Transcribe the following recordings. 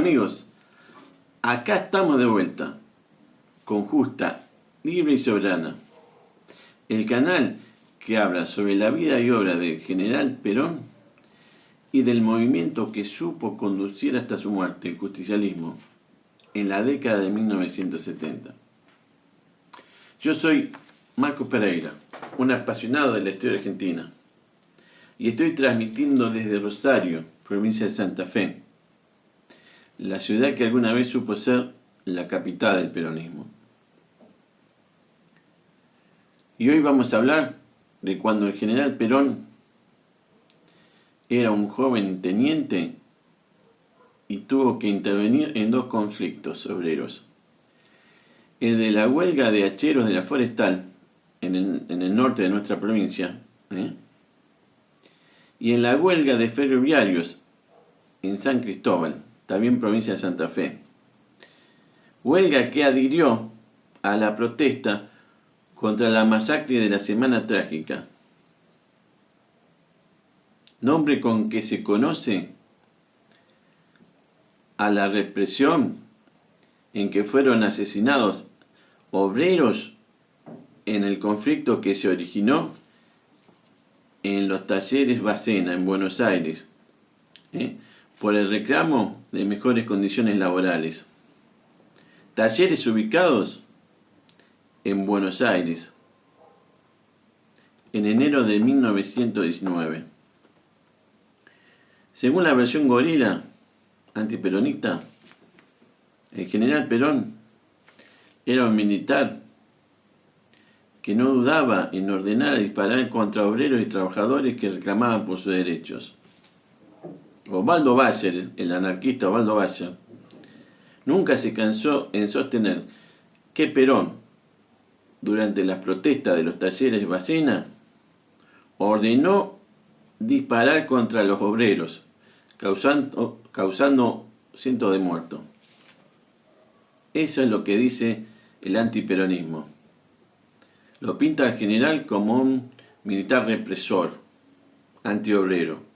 amigos, acá estamos de vuelta con Justa, Libre y Soberana, el canal que habla sobre la vida y obra del general Perón y del movimiento que supo conducir hasta su muerte, el justicialismo, en la década de 1970. Yo soy Marcos Pereira, un apasionado de la historia argentina, y estoy transmitiendo desde Rosario, provincia de Santa Fe, la ciudad que alguna vez supo ser la capital del peronismo. Y hoy vamos a hablar de cuando el general Perón era un joven teniente y tuvo que intervenir en dos conflictos obreros. El de la huelga de hacheros de la Forestal, en el norte de nuestra provincia, y en la huelga de ferroviarios en San Cristóbal, también provincia de Santa Fe. Huelga que adhirió a la protesta contra la masacre de la Semana Trágica, nombre con que se conoce a la represión en que fueron asesinados obreros en el conflicto que se originó en los talleres Bacena, en Buenos Aires, por el reclamo de mejores condiciones laborales. Talleres ubicados en Buenos Aires, en enero de 1919. Según la versión gorila antiperonista, el general Perón era un militar que no dudaba en ordenar a disparar contra obreros y trabajadores que reclamaban por sus derechos. Osvaldo Bayer, el anarquista Osvaldo Bayer, nunca se cansó en sostener que Perón, durante las protestas de los talleres Bacena, ordenó disparar contra los obreros, causando cientos de muertos. Eso es lo que dice el antiperonismo. Lo pinta al general como un militar represor, antiobrero.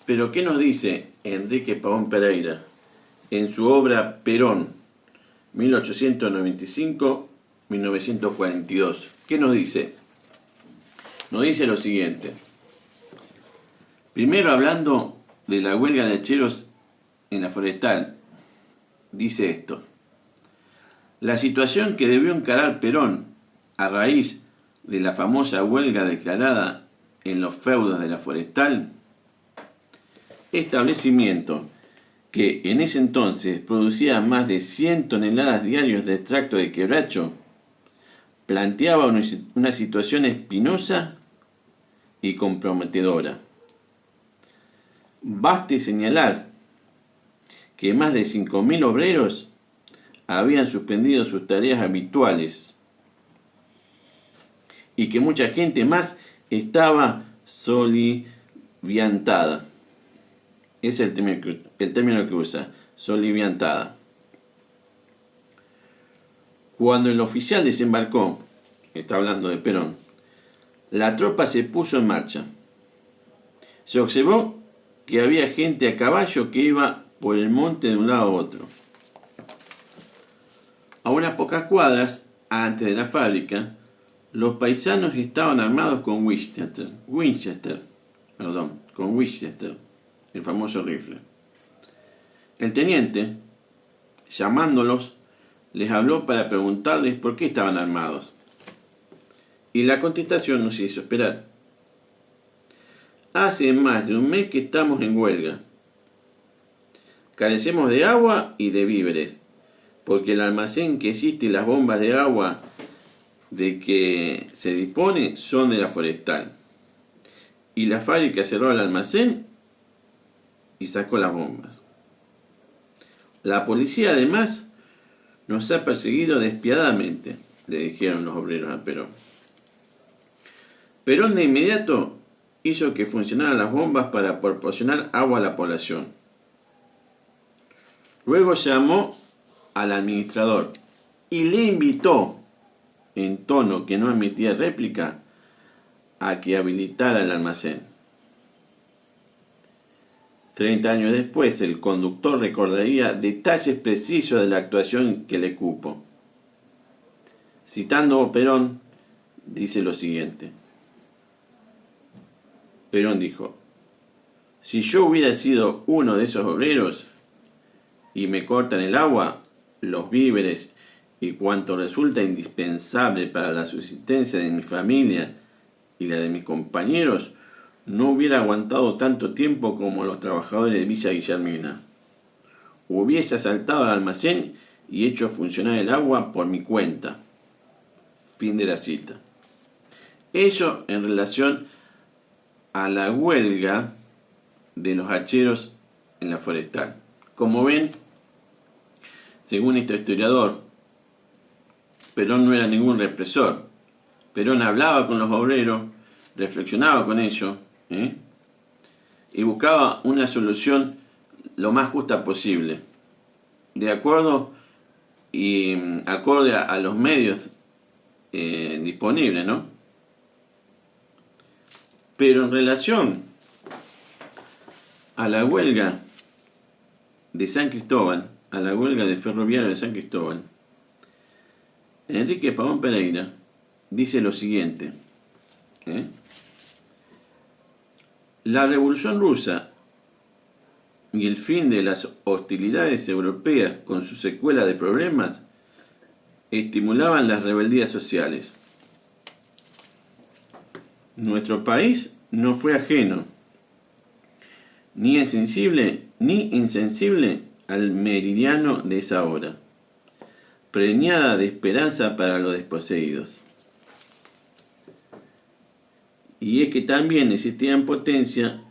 Pero ¿qué nos dice Enrique Pavón Pereira en su obra Perón, 1895-1942? ¿Qué nos dice? Nos dice lo siguiente. Primero, hablando de la huelga de hacheros en la Forestal, dice esto: la situación que debió encarar Perón a raíz de la famosa huelga declarada en los feudos de la Forestal, establecimiento que en ese entonces producía más de 100 toneladas diarias de extracto de quebracho, planteaba una situación espinosa y comprometedora. Baste señalar que más de 5.000 obreros habían suspendido sus tareas habituales y que mucha gente más estaba soliviantada. Ese es el término que usa, soliviantada. Cuando el oficial desembarcó, está hablando de Perón, la tropa se puso en marcha. Se observó que había gente a caballo que iba por el monte de un lado a otro. A unas pocas cuadras, antes de la fábrica, los paisanos estaban armados con Winchester, el famoso rifle. El teniente, llamándolos, les habló para preguntarles por qué estaban armados. Y la contestación no se hizo esperar. Hace más de un mes que estamos en huelga. Carecemos de agua y de víveres, porque el almacén que existe y las bombas de agua de que se dispone son de la Forestal. Y la fábrica cerró el almacén y sacó las bombas. La policía además nos ha perseguido despiadadamente, le dijeron los obreros a Perón. Perón de inmediato hizo que funcionaran las bombas para proporcionar agua a la población. Luego llamó al administrador y le invitó, en tono que no admitía réplica, a que habilitara el almacén. 30 años después, el conductor recordaría detalles precisos de la actuación que le cupo. Citando a Perón, dice lo siguiente. Perón dijo: si yo hubiera sido uno de esos obreros y me cortan el agua, los víveres y cuanto resulta indispensable para la subsistencia de mi familia y la de mis compañeros, no hubiera aguantado tanto tiempo como los trabajadores de Villa Guillermina. Hubiese asaltado el almacén y hecho funcionar el agua por mi cuenta. Fin de la cita. Eso en relación a la huelga de los hacheros en la forestal. Como ven, según este historiador, Perón no era ningún represor. Perón hablaba con los obreros, reflexionaba con ellos, y buscaba una solución lo más justa posible, de acuerdo y acorde a los medios disponibles, ¿no? Pero en relación a la huelga de San Cristóbal, a la huelga de ferroviario de San Cristóbal, Enrique Pavón Pereira dice lo siguiente. La Revolución Rusa y el fin de las hostilidades europeas con su secuela de problemas estimulaban las rebeldías sociales. Nuestro país no fue ajeno, ni insensible al meridiano de esa hora, preñada de esperanza para los desposeídos. Y es que también existía en potencia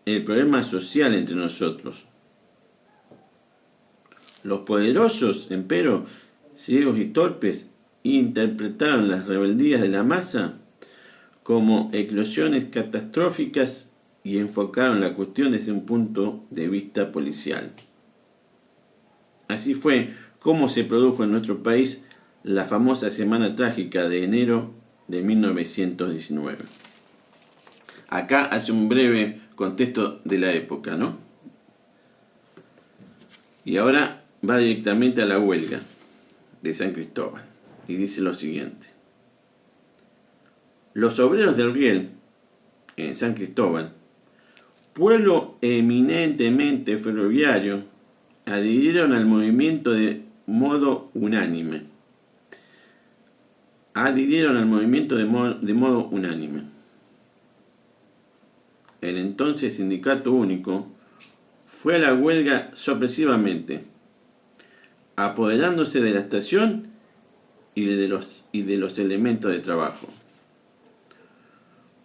el problema social entre nosotros. Los poderosos, empero, ciegos y torpes, interpretaron las rebeldías de la masa como eclosiones catastróficas y enfocaron la cuestión desde un punto de vista policial. Así fue como se produjo en nuestro país la famosa Semana Trágica de enero de 1919. Acá hace un breve contexto de la época, ¿no? Y ahora va directamente a la huelga de San Cristóbal y dice lo siguiente. Los obreros del Riel, en San Cristóbal, pueblo eminentemente ferroviario, adhirieron al movimiento de modo unánime. El entonces Sindicato Único fue a la huelga sorpresivamente, apoderándose de la estación y de los elementos de trabajo.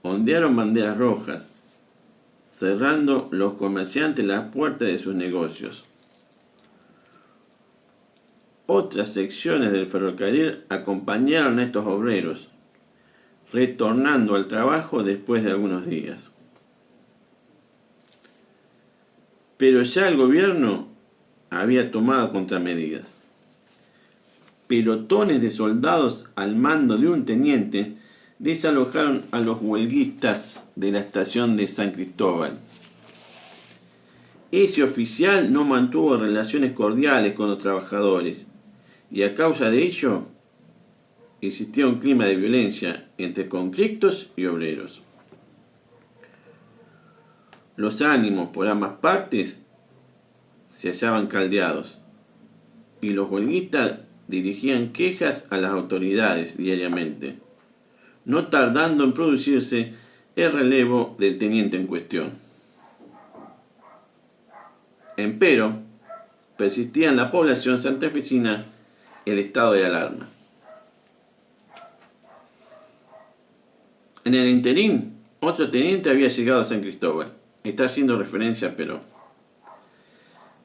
Ondearon banderas rojas, cerrando los comerciantes las puertas de sus negocios. Otras secciones del ferrocarril acompañaron a estos obreros, retornando al trabajo después de algunos días. Pero ya el gobierno había tomado contramedidas. Pelotones de soldados al mando de un teniente desalojaron a los huelguistas de la estación de San Cristóbal. Ese oficial no mantuvo relaciones cordiales con los trabajadores y a causa de ello existía un clima de violencia entre conscriptos y obreros. Los ánimos por ambas partes se hallaban caldeados y los huelguistas dirigían quejas a las autoridades diariamente, no tardando en producirse el relevo del teniente en cuestión. Empero, persistía en la población santafesina el estado de alarma. En el interín, otro teniente había llegado a San Cristóbal. Está haciendo referencia a Perón.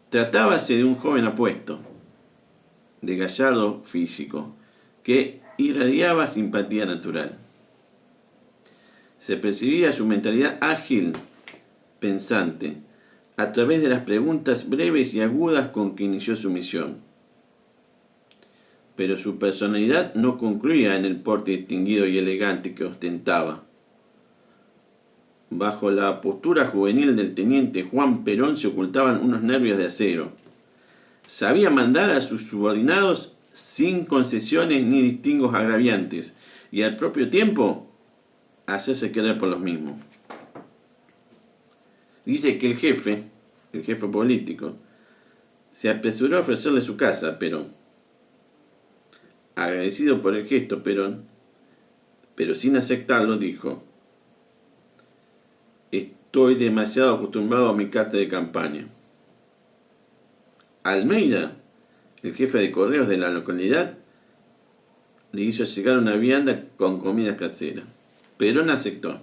Tratábase de un joven apuesto, de gallardo físico, que irradiaba simpatía natural. Se percibía su mentalidad ágil, pensante, a través de las preguntas breves y agudas con que inició su misión. Pero su personalidad no concluía en el porte distinguido y elegante que ostentaba. Bajo la postura juvenil del teniente Juan Perón se ocultaban unos nervios de acero. Sabía mandar a sus subordinados sin concesiones ni distingos agraviantes, y al propio tiempo hacerse querer por los mismos. Dice que el jefe político, se apresuró a ofrecerle su casa a Perón. Agradecido por el gesto, Perón, pero sin aceptarlo, dijo: estoy demasiado acostumbrado a mi carta de campaña. Almeida, el jefe de correos de la localidad, le hizo llegar una vianda con comida casera. Perón aceptó,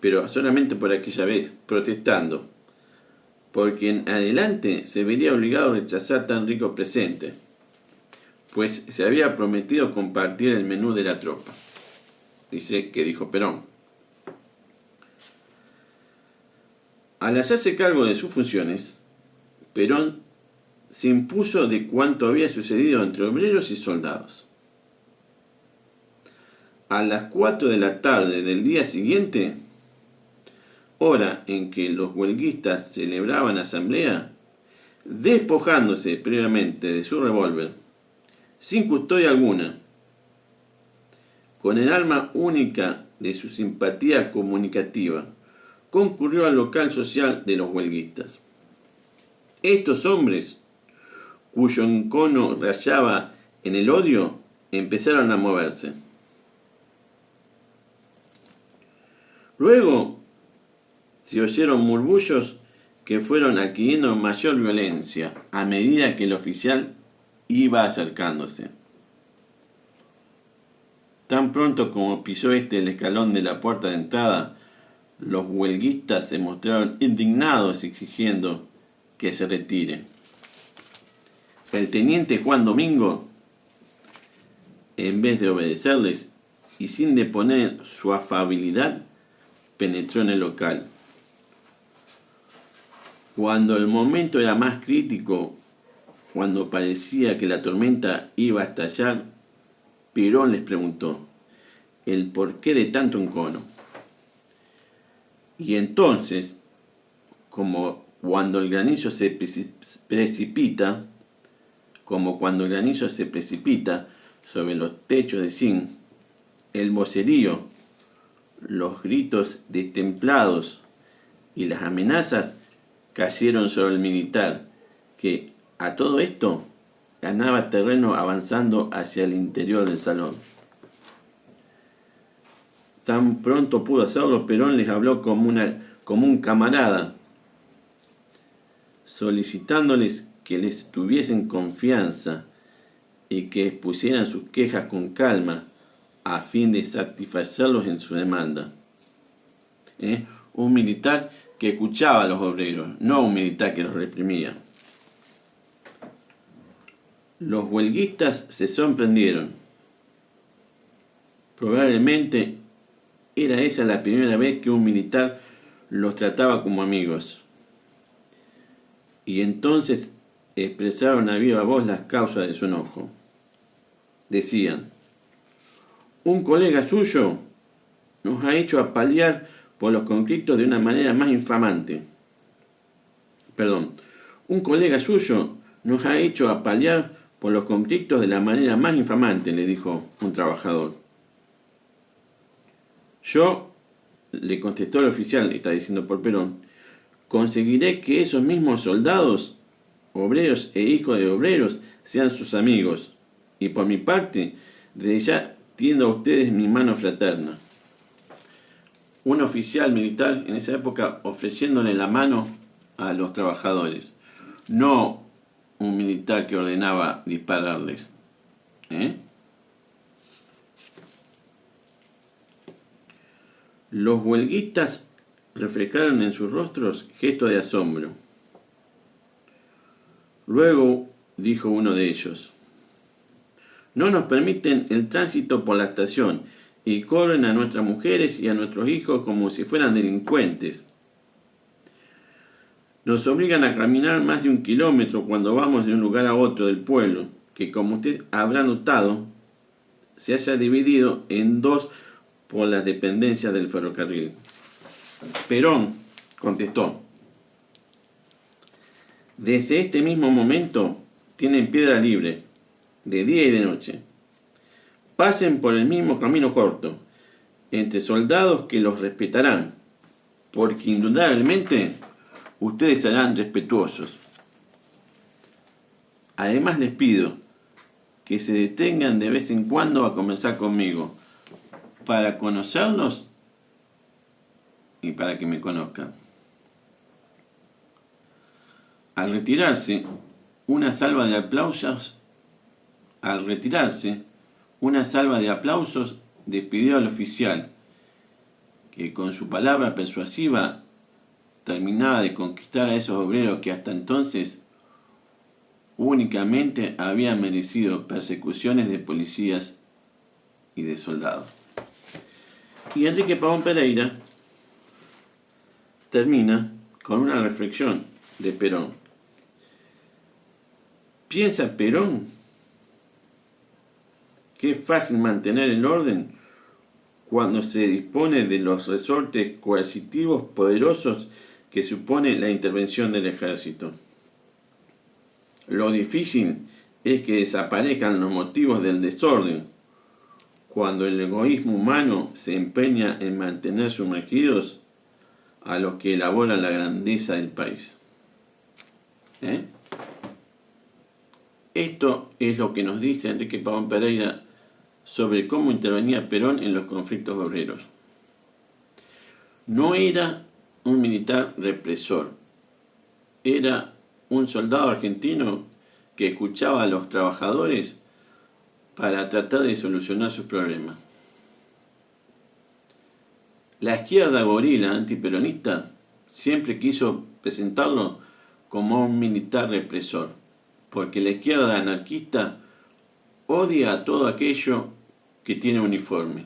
pero solamente por aquella vez, protestando, porque en adelante se vería obligado a rechazar tan rico presente, pues se había prometido compartir el menú de la tropa. Dice que dijo Perón. Al hacerse cargo de sus funciones, Perón se impuso de cuanto había sucedido entre obreros y soldados. A las 4 de la tarde del día siguiente, hora en que los huelguistas celebraban asamblea, despojándose previamente de su revólver, sin custodia alguna, con el arma única de su simpatía comunicativa, concurrió al local social de los huelguistas. Estos hombres, cuyo encono rayaba en el odio, empezaron a moverse. Luego se oyeron murmullos que fueron adquiriendo mayor violencia a medida que el oficial iba acercándose. Tan pronto como pisó el escalón de la puerta de entrada, los huelguistas se mostraron indignados exigiendo que se retire. El teniente Juan Domingo, en vez de obedecerles y sin deponer su afabilidad, penetró en el local. Cuando el momento era más crítico, cuando parecía que la tormenta iba a estallar, Perón les preguntó el porqué de tanto encono. Y entonces, como cuando el granizo se precipita sobre los techos de zinc, el vocerío, los gritos destemplados y las amenazas cayeron sobre el militar, que a todo esto ganaba terreno avanzando hacia el interior del salón. Tan pronto pudo hacerlo, Perón les habló como un camarada, solicitándoles que les tuviesen confianza y que expusieran sus quejas con calma a fin de satisfacerlos en su demanda. Un militar que escuchaba a los obreros, no un militar que los reprimía. Los huelguistas se sorprendieron. Probablemente era esa la primera vez que un militar los trataba como amigos. Y entonces expresaron a viva voz las causas de su enojo. Decían: un colega suyo nos ha hecho apalear por los conflictos de una manera más infamante. Un colega suyo nos ha hecho apalear por los conflictos de la manera más infamante, le dijo un trabajador. Yo, le contestó el oficial, está diciendo por Perón, conseguiré que esos mismos soldados, obreros e hijos de obreros, sean sus amigos. Y por mi parte, desde ya tiendo a ustedes mi mano fraterna. Un oficial militar en esa época ofreciéndole la mano a los trabajadores, no un militar que ordenaba dispararles. Los huelguistas reflejaron en sus rostros gestos de asombro. Luego dijo uno de ellos: no nos permiten el tránsito por la estación y corren a nuestras mujeres y a nuestros hijos como si fueran delincuentes. Nos obligan a caminar más de 1 kilómetro cuando vamos de un lugar a otro del pueblo, que como usted habrá notado, se haya dividido en 2 por las dependencias del ferrocarril. Perón contestó: desde este mismo momento tienen piedra libre, de día y de noche. Pasen por el mismo camino corto, entre soldados que los respetarán, porque indudablemente ustedes serán respetuosos. Además les pido que se detengan de vez en cuando a conversar conmigo, para conocerlos y para que me conozcan. Al retirarse, una salva de aplausos despidió al oficial, que con su palabra persuasiva terminaba de conquistar a esos obreros que hasta entonces únicamente habían merecido persecuciones de policías y de soldados. Y Enrique Pavón Pereira termina con una reflexión de Perón. ¿Piensa Perón que es fácil mantener el orden cuando se dispone de los resortes coercitivos poderosos que supone la intervención del ejército? Lo difícil es que desaparezcan los motivos del desorden, cuando el egoísmo humano se empeña en mantener sumergidos a los que elaboran la grandeza del país. Esto es lo que nos dice Enrique Pavón Pereira sobre cómo intervenía Perón en los conflictos obreros. No era un militar represor, era un soldado argentino que escuchaba a los trabajadores para tratar de solucionar sus problemas. La izquierda gorila antiperonista siempre quiso presentarlo como un militar represor, porque la izquierda anarquista odia a todo aquello que tiene uniforme,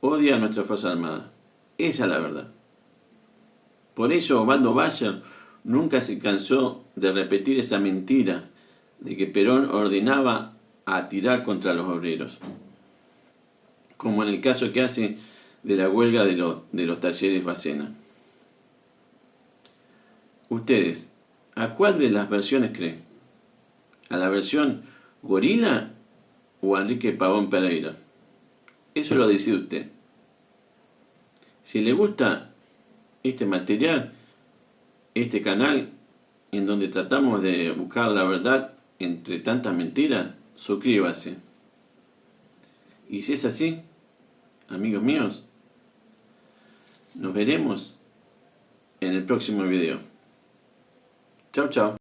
odia a nuestra Fuerza Armada. Esa es la verdad. Por eso Osvaldo Bayer nunca se cansó de repetir esa mentira de que Perón ordenaba a tirar contra los obreros, como en el caso que hace de la huelga de los talleres Bacena. Ustedes, ¿a cuál de las versiones creen? ¿A la versión gorila o a Enrique Pavón Pereira? Eso lo decide usted. Si le gusta este material, este canal en donde tratamos de buscar la verdad entre tantas mentiras, suscríbase. Y si es así, amigos míos, nos veremos en el próximo video. Chao, chao.